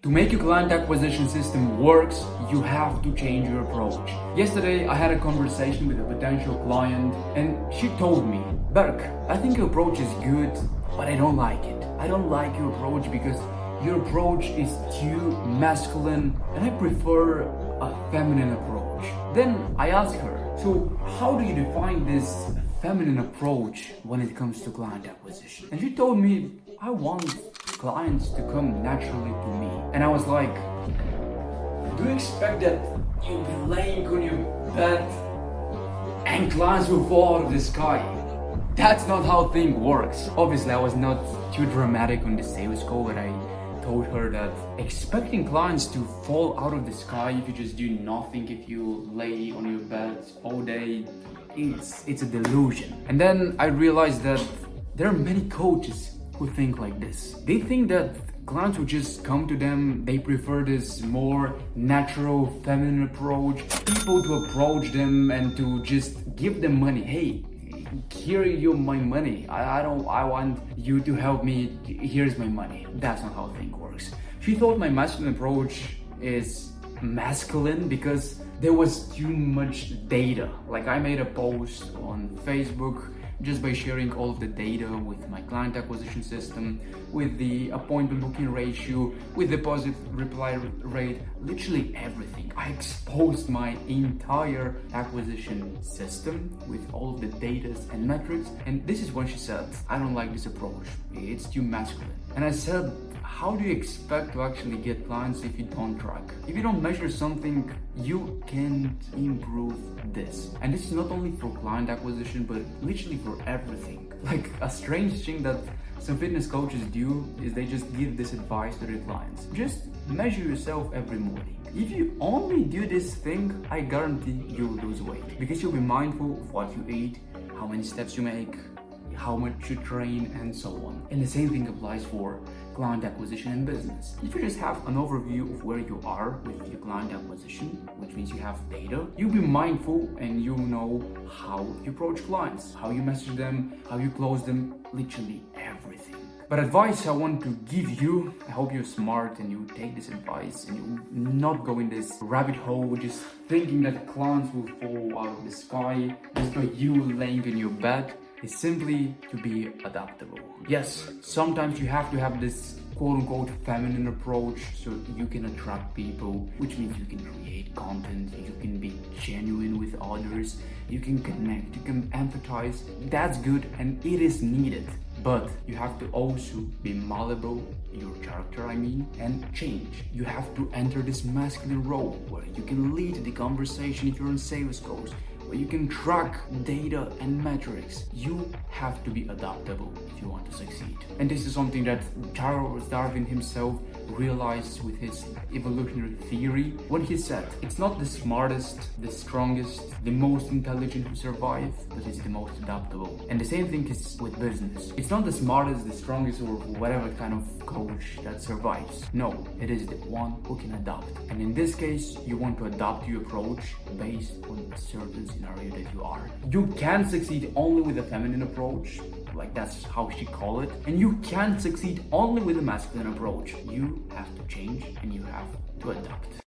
To make your client acquisition system works, you have to change your approach. Yesterday, I had a conversation with a potential client and she told me, Berk, I think your approach is good, but I don't like it. I don't like your approach because your approach is too masculine and I prefer a feminine approach. Then I asked her, so how do you define this feminine approach when it comes to client acquisition? And she told me, I want clients to come naturally to me. And I was like, do you expect that you'll be laying on your bed and clients will fall out of the sky? That's not how things works. Obviously, I was not too dramatic on the sales call, but I told her that expecting clients to fall out of the sky if you just do nothing, if you lay on your bed all day, it's a delusion. And then I realized that there are many coaches who think like this. They think that clients will just come to them, they prefer this more natural feminine approach, people to approach them and to just give them money. Hey, here you my money. I want you to help me. Here's my money. That's not how things works. She thought my masculine approach is masculine because there was too much data. Like I made a post on Facebook just by sharing all of the data with my client acquisition system, with the appointment booking ratio, with deposit reply rate, literally everything. I exposed my entire acquisition system with all of the data and metrics. And this is when she said, I don't like this approach. It's too masculine. And I said, how do you expect to actually get clients if you don't track? If you don't measure something, you can't improve this. And this is not only for client acquisition, but literally for everything. Like a strange thing that some fitness coaches do is they just give this advice to their clients. Just measure yourself every morning. If you only do this thing, I guarantee you'll lose weight because you'll be mindful of what you eat, how many steps you make, how much you train, and so on. And the same thing applies for client acquisition and business. If you just have an overview of where you are with your client acquisition, which means you have data, you'll be mindful and you'll know how you approach clients, how you message them, how you close them, literally everything. But advice I want to give you, I hope you're smart and you take this advice and you not go in this rabbit hole just thinking that clients will fall out of the sky just by you laying in your bed, is simply to be adaptable. Yes, sometimes you have to have this quote-unquote feminine approach so you can attract people, which means you can create content, you can be genuine with others, you can connect, you can empathize. That's good and it is needed. But you have to also be malleable, your character and change. You have to enter this masculine role where you can lead the conversation if you're on sales calls, where you can track data and metrics. You have to be adaptable if you want to succeed. And this is something that Charles Darwin himself realized with his evolutionary theory when he said, it's not the smartest, the strongest, the most intelligent who survive, but it's the most adaptable. And the same thing is with business. It's not the smartest, the strongest, or whatever kind of coach that survives. No, it is the one who can adapt. And in this case, you want to adapt your approach based on a certain scenario that you are. You can succeed only with a feminine approach, like that's how she called it, and you can succeed only with a masculine approach. You have to change and you have to adapt.